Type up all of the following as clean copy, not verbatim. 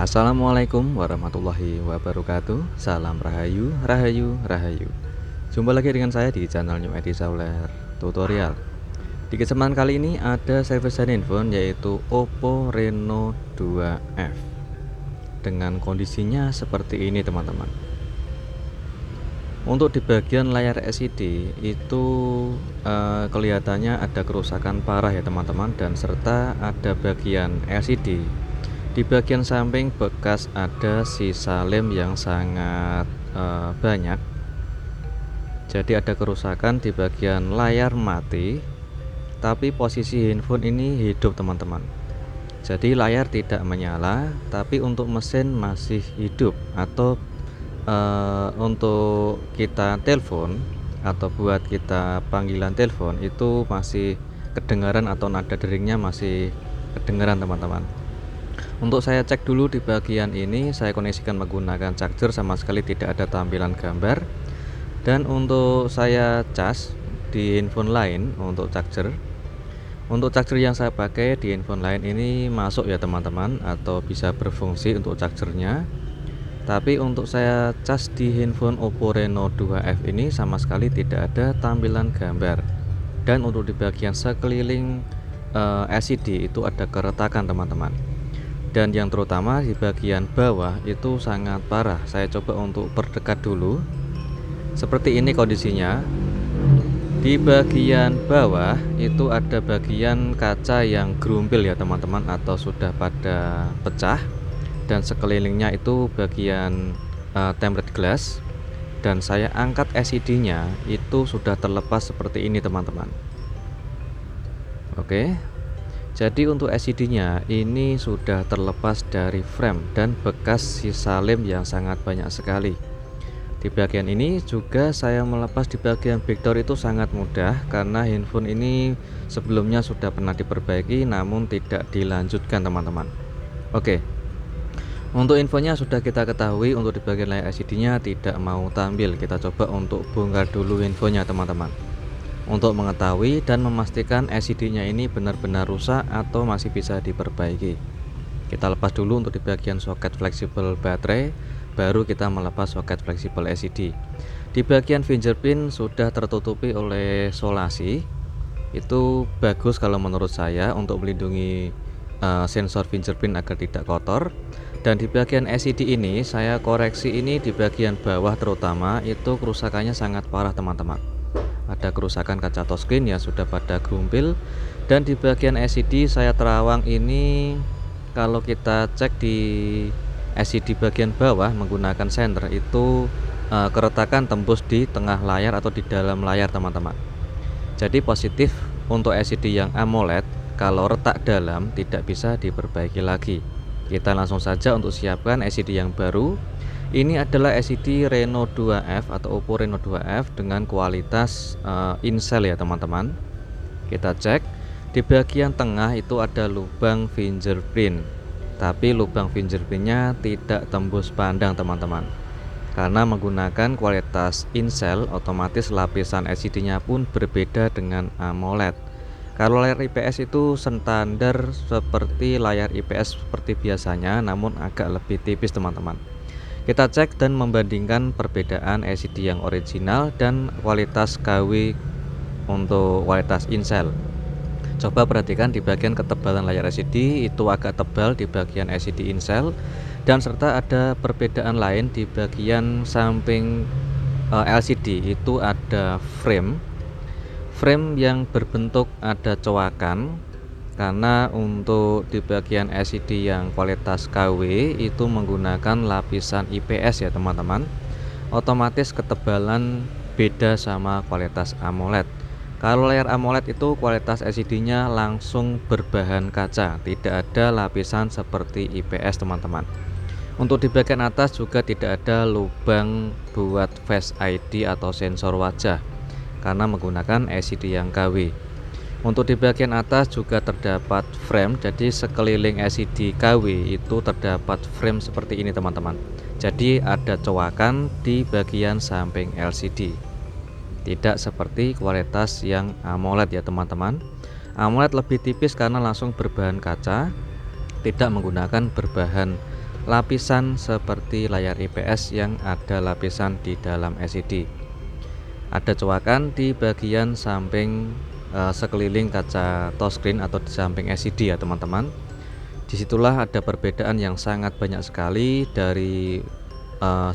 Assalamualaikum warahmatullahi wabarakatuh. Salam rahayu, rahayu, rahayu. Jumpa lagi dengan saya di channel New Edi Sauler Tutorial. Di kesempatan kali ini ada service handphone yaitu Oppo Reno 2F. Dengan kondisinya seperti ini teman-teman. Untuk di bagian layar LCD itu kelihatannya ada kerusakan parah ya teman-teman, dan serta ada bagian LCD. Di bagian samping bekas ada sisa lem yang sangat banyak. Jadi ada kerusakan di bagian layar mati, tapi posisi handphone ini hidup teman-teman. Jadi layar tidak menyala, tapi untuk mesin masih hidup, atau untuk kita telepon atau buat kita panggilan telepon itu masih kedengaran, atau nada deringnya masih kedengaran teman-teman. Untuk saya cek dulu di bagian ini, saya koneksikan menggunakan charger, sama sekali tidak ada tampilan gambar. Dan untuk saya cas di handphone lain untuk charger yang saya pakai di handphone lain ini masuk ya teman-teman, atau bisa berfungsi untuk chargernya. Tapi untuk saya cas di handphone Oppo Reno 2F ini sama sekali tidak ada tampilan gambar. Dan untuk di bagian sekeliling LCD itu ada keretakan teman-teman. Dan yang terutama di bagian bawah itu sangat parah. Saya coba untuk perdekat dulu. Seperti ini kondisinya. Di bagian bawah itu ada bagian kaca yang gerumpil ya teman-teman, atau sudah pada pecah. Dan sekelilingnya itu bagian tempered glass. Dan saya angkat LCD-nya itu sudah terlepas seperti ini teman-teman. Oke. Jadi untuk LCD-nya ini sudah terlepas dari frame dan bekas sisa lem yang sangat banyak sekali. Di bagian ini juga saya melepas di bagian backdoor itu sangat mudah, karena handphone ini sebelumnya sudah pernah diperbaiki namun tidak dilanjutkan teman-teman. Oke. Untuk infonya sudah kita ketahui, untuk di bagian layar LCD-nya tidak mau tampil. Kita coba untuk bongkar dulu infonya teman-teman, untuk mengetahui dan memastikan LCD-nya ini benar-benar rusak atau masih bisa diperbaiki. Kita lepas dulu untuk di bagian soket fleksibel baterai, baru kita melepas soket fleksibel LCD. Di bagian fingerprint sudah tertutupi oleh solasi. Itu bagus kalau menurut saya, untuk melindungi sensor fingerprint agar tidak kotor. Dan di bagian LCD ini saya koreksi, ini di bagian bawah terutama itu kerusakannya sangat parah teman-teman. Ada kerusakan kaca touchscreen yang sudah pada gerumpil. Dan di bagian LCD saya terawang ini, kalau kita cek di LCD bagian bawah menggunakan senter itu keretakan tembus di tengah layar atau di dalam layar teman-teman. Jadi positif untuk LCD yang AMOLED, kalau retak dalam tidak bisa diperbaiki lagi. Kita langsung saja untuk siapkan LCD yang baru. Ini adalah LCD Reno 2F atau Oppo Reno 2F dengan kualitas InCell ya teman-teman. Kita cek di bagian tengah itu ada lubang fingerprint, tapi lubang fingerprintnya tidak tembus pandang teman-teman. Karena menggunakan kualitas InCell, otomatis lapisan LCD-nya pun berbeda dengan AMOLED. Kalau layar IPS itu standar seperti layar IPS seperti biasanya, namun agak lebih tipis teman-teman. Kita cek dan membandingkan perbedaan LCD yang original dan kualitas KW untuk kualitas InCell. Coba perhatikan di bagian ketebalan layar LCD itu agak tebal di bagian LCD InCell, dan serta ada perbedaan lain di bagian samping LCD itu ada frame yang berbentuk ada coakan. Karena untuk di bagian LCD yang kualitas KW itu menggunakan lapisan IPS ya teman-teman, otomatis ketebalan beda sama kualitas AMOLED. Kalau layar AMOLED itu kualitas LCD-nya langsung berbahan kaca, tidak ada lapisan seperti IPS teman-teman. Untuk di bagian atas juga tidak ada lubang buat Face ID atau sensor wajah, karena menggunakan LCD yang KW. Untuk di bagian atas juga terdapat frame, jadi sekeliling LCD KW itu terdapat frame seperti ini teman-teman. Jadi ada coakan di bagian samping LCD, tidak seperti kualitas yang AMOLED ya teman-teman. AMOLED lebih tipis karena langsung berbahan kaca, tidak menggunakan berbahan lapisan seperti layar IPS yang ada lapisan di dalam LCD. Ada coakan di bagian samping sekeliling kaca touchscreen atau di samping LCD ya teman-teman. Disitulah ada perbedaan yang sangat banyak sekali dari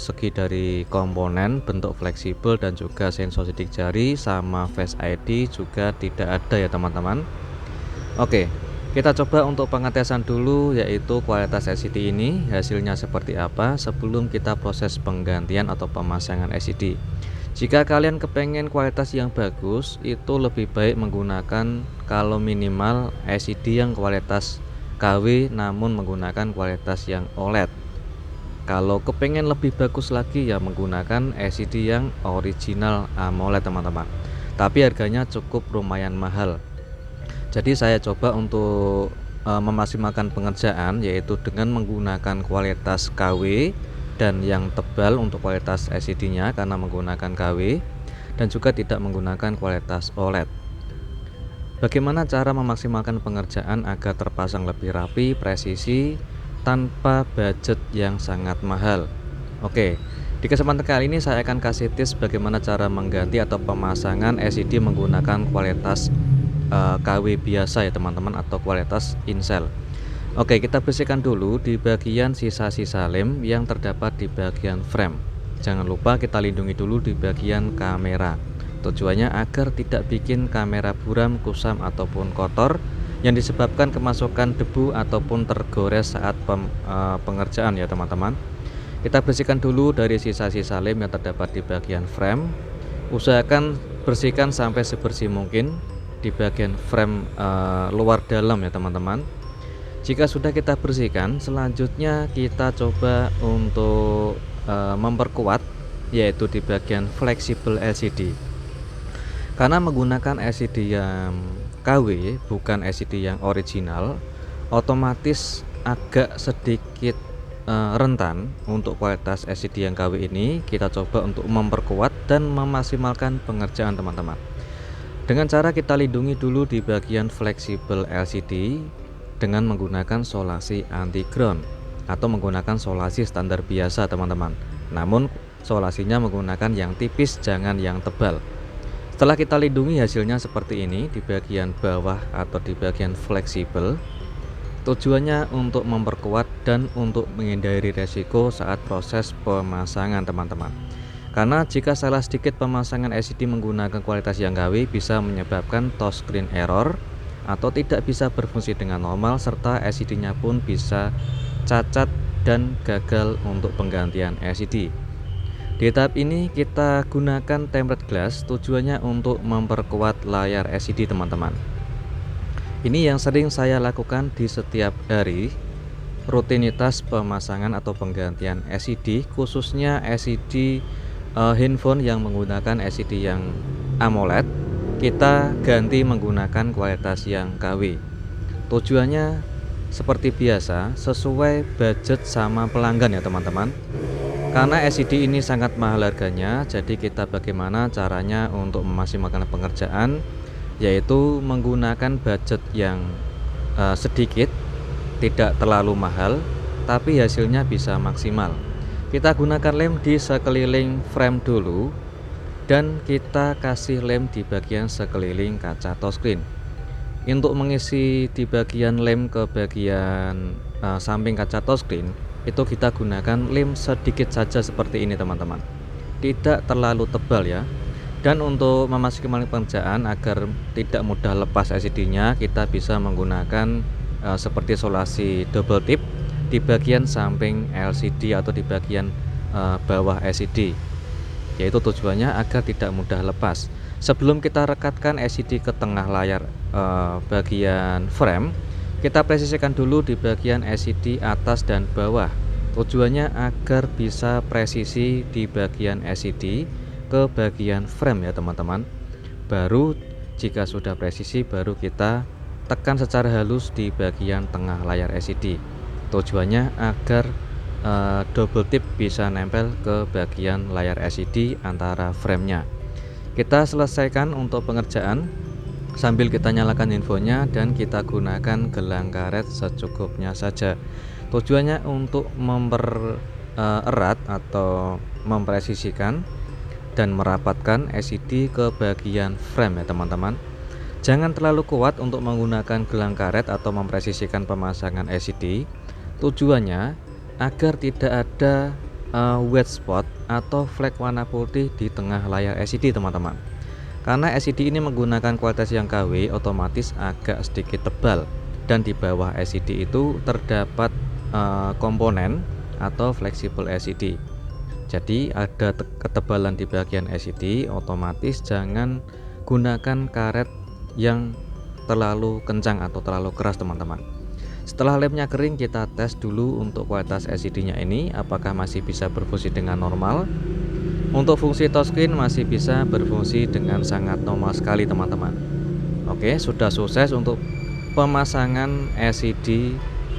segi dari komponen, bentuk fleksibel dan juga sensor sidik jari sama Face ID juga tidak ada ya teman-teman. Oke, kita coba untuk pengetesan dulu, yaitu kualitas LCD ini hasilnya seperti apa sebelum kita proses penggantian atau pemasangan LCD. Jika kalian kepengen kualitas yang bagus, itu lebih baik menggunakan kalau minimal LCD yang kualitas KW namun menggunakan kualitas yang OLED. Kalau kepengen lebih bagus lagi ya menggunakan LCD yang original AMOLED teman-teman. Tapi harganya cukup lumayan mahal. Jadi saya coba untuk memaksimalkan pengerjaan yaitu dengan menggunakan kualitas KW dan yang tebal untuk kualitas LCD-nya karena menggunakan KW dan juga tidak menggunakan kualitas OLED. Bagaimana cara memaksimalkan pengerjaan agar terpasang lebih rapi, presisi, tanpa budget yang sangat mahal? Oke, di kesempatan kali ini saya akan kasih tips bagaimana cara mengganti atau pemasangan LCD menggunakan kualitas KW biasa ya teman-teman, atau kualitas InCell. Oke, kita bersihkan dulu di bagian sisa-sisa lem yang terdapat di bagian frame. Jangan lupa kita lindungi dulu di bagian kamera. Tujuannya agar tidak bikin kamera buram, kusam ataupun kotor yang disebabkan kemasukan debu ataupun tergores saat pengerjaan ya teman-teman. Kita bersihkan dulu dari sisa-sisa lem yang terdapat di bagian frame. Usahakan bersihkan sampai sebersih mungkin di bagian frame luar dalam ya teman-teman. Jika sudah kita bersihkan, selanjutnya kita coba untuk memperkuat, yaitu di bagian fleksibel LCD. Karena menggunakan LCD yang KW bukan LCD yang original, otomatis agak sedikit rentan. Untuk kualitas LCD yang KW ini kita coba untuk memperkuat dan memaksimalkan pengerjaan teman-teman. Dengan cara kita lindungi dulu di bagian fleksibel LCD dengan menggunakan solasi anti ground atau menggunakan solasi standar biasa teman-teman. Namun solasinya menggunakan yang tipis, jangan yang tebal. Setelah kita lindungi hasilnya seperti ini di bagian bawah atau di bagian fleksibel. Tujuannya untuk memperkuat dan untuk menghindari resiko saat proses pemasangan teman-teman. Karena jika salah sedikit pemasangan LCD menggunakan kualitas yang KW bisa menyebabkan touchscreen error atau tidak bisa berfungsi dengan normal, serta LCD-nya pun bisa cacat dan gagal untuk penggantian LCD. Di tahap ini kita gunakan tempered glass, tujuannya untuk memperkuat layar LCD teman-teman. Ini yang sering saya lakukan di setiap hari rutinitas pemasangan atau penggantian LCD, khususnya LCD handphone yang menggunakan LCD yang AMOLED. Kita ganti menggunakan kualitas yang KW. Tujuannya seperti biasa, sesuai budget sama pelanggan ya teman-teman. Karena LCD ini sangat mahal harganya, jadi kita bagaimana caranya untuk memaksimalkan pengerjaan, yaitu menggunakan budget yang sedikit, tidak terlalu mahal, tapi hasilnya bisa maksimal. Kita gunakan lem di sekeliling frame dulu, dan kita kasih lem di bagian sekeliling kaca touchscreen. Untuk mengisi di bagian lem ke bagian samping kaca touchscreen, itu kita gunakan lem sedikit saja seperti ini teman-teman, tidak terlalu tebal ya. Dan untuk memastikan pengerjaan agar tidak mudah lepas LCD-nya, kita bisa menggunakan seperti solasi double tip di bagian samping LCD atau di bagian bawah LCD, yaitu tujuannya agar tidak mudah lepas. Sebelum kita rekatkan LCD ke tengah layar bagian frame, kita presisikan dulu di bagian LCD atas dan bawah. Tujuannya agar bisa presisi di bagian LCD ke bagian frame ya teman-teman. Baru jika sudah presisi, baru kita tekan secara halus di bagian tengah layar LCD. Tujuannya agar double tip bisa nempel ke bagian layar LCD antara framenya. Kita selesaikan untuk pengerjaan sambil kita nyalakan infonya dan kita gunakan gelang karet secukupnya saja. Tujuannya untuk mempererat atau mempresisikan dan merapatkan LCD ke bagian frame ya teman-teman. Jangan terlalu kuat untuk menggunakan gelang karet atau mempresisikan pemasangan LCD. Tujuannya agar tidak ada white spot atau flek warna putih di tengah layar LCD teman-teman. Karena LCD ini menggunakan kualitas yang KW, otomatis agak sedikit tebal, dan di bawah LCD itu terdapat komponen atau fleksibel LCD. Jadi ada ketebalan di bagian LCD, otomatis jangan gunakan karet yang terlalu kencang atau terlalu keras teman-teman. Setelah lemnya kering, kita tes dulu untuk kualitas LCD nya ini apakah masih bisa berfungsi dengan normal. Untuk fungsi touchscreen masih bisa berfungsi dengan sangat normal sekali teman-teman. Oke, sudah sukses untuk pemasangan LCD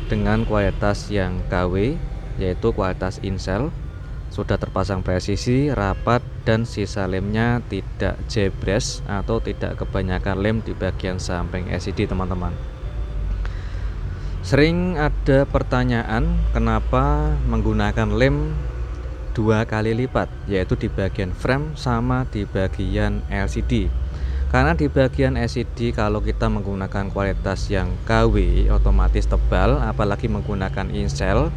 dengan kualitas yang KW, yaitu kualitas Incel. Sudah terpasang presisi, rapat, dan sisa lemnya tidak jebres atau tidak kebanyakan lem di bagian samping LCD teman-teman. Sering ada pertanyaan kenapa menggunakan lem 2 kali lipat, yaitu di bagian frame sama di bagian LCD. Karena di bagian LCD kalau kita menggunakan kualitas yang KW otomatis tebal, apalagi menggunakan Incel,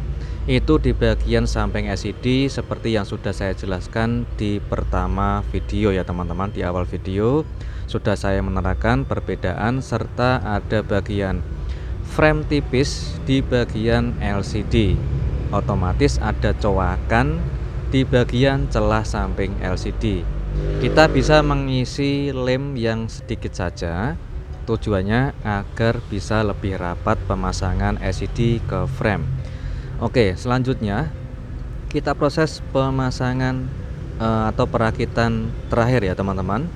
itu di bagian samping LCD seperti yang sudah saya jelaskan di pertama video ya teman-teman. Di awal video sudah saya menerangkan perbedaan serta ada bagian frame tipis di bagian LCD, otomatis ada coakan di bagian celah samping LCD. Kita bisa mengisi lem yang sedikit saja, tujuannya agar bisa lebih rapat pemasangan LCD ke frame. Oke, selanjutnya kita proses pemasangan atau perakitan terakhir ya teman-teman.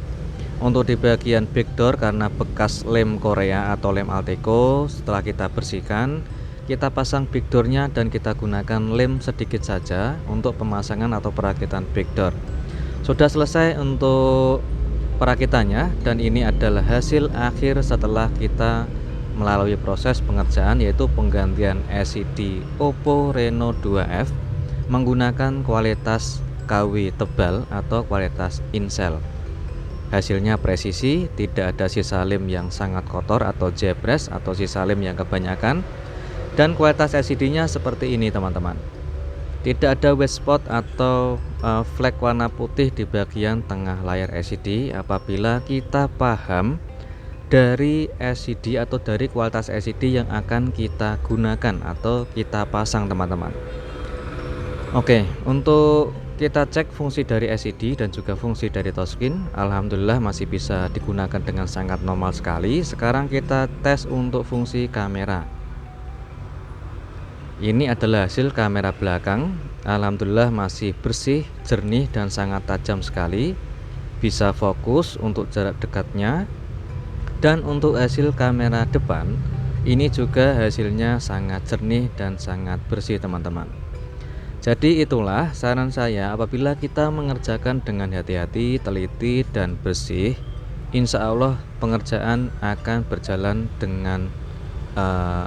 Untuk di bagian backdoor, karena bekas lem Korea atau lem Alteco, setelah kita bersihkan, kita pasang backdoornya dan kita gunakan lem sedikit saja untuk pemasangan atau perakitan backdoor. Sudah selesai untuk perakitannya, dan ini adalah hasil akhir setelah kita melalui proses pengerjaan, yaitu penggantian LCD Oppo Reno 2F menggunakan kualitas KW tebal atau kualitas Incel. Hasilnya presisi, tidak ada sisa lem yang sangat kotor atau jebres atau sisa lem yang kebanyakan, dan kualitas LCD-nya seperti ini teman-teman. Tidak ada white spot atau flek warna putih di bagian tengah layar LCD apabila kita paham dari LCD atau dari kualitas LCD yang akan kita gunakan atau kita pasang teman-teman. Oke, untuk kita cek fungsi dari LCD dan juga fungsi dari touchscreen, alhamdulillah masih bisa digunakan dengan sangat normal sekali. Sekarang kita tes untuk fungsi kamera. Ini adalah hasil kamera belakang. Alhamdulillah masih bersih, jernih, dan sangat tajam sekali. Bisa fokus untuk jarak dekatnya. Dan untuk hasil kamera depan, ini juga hasilnya sangat jernih dan sangat bersih teman-teman. Jadi itulah saran saya, apabila kita mengerjakan dengan hati-hati, teliti, dan bersih, insya Allah pengerjaan akan berjalan dengan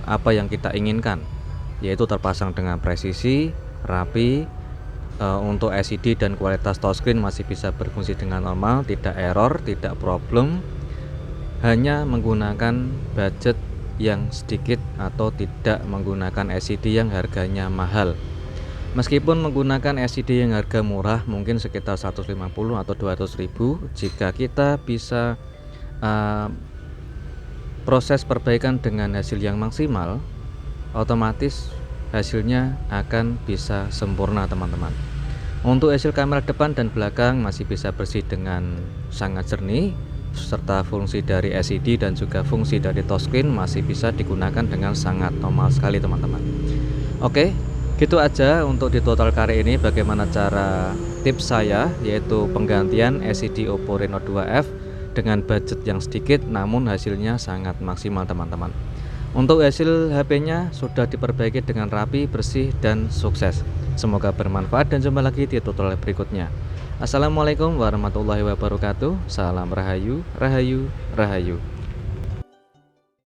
apa yang kita inginkan, yaitu terpasang dengan presisi, rapi. Untuk LCD dan kualitas touchscreen masih bisa berfungsi dengan normal, tidak error, tidak problem. Hanya menggunakan budget yang sedikit atau tidak menggunakan LCD yang harganya mahal. Meskipun menggunakan LCD yang harga murah mungkin sekitar 150 atau 200 ribu, jika kita bisa proses perbaikan dengan hasil yang maksimal, otomatis hasilnya akan bisa sempurna teman-teman. Untuk hasil kamera depan dan belakang masih bisa bersih dengan sangat jernih, serta fungsi dari LCD dan juga fungsi dari touchscreen masih bisa digunakan dengan sangat normal sekali teman-teman. Oke, gitu aja untuk di Total Car ini, bagaimana cara tips saya, yaitu penggantian LCD Oppo Reno 2F dengan budget yang sedikit namun hasilnya sangat maksimal teman-teman. Untuk hasil HP-nya sudah diperbaiki dengan rapi, bersih, dan sukses. Semoga bermanfaat dan jumpa lagi di tutorial berikutnya. Assalamualaikum warahmatullahi wabarakatuh. Salam rahayu, rahayu, rahayu.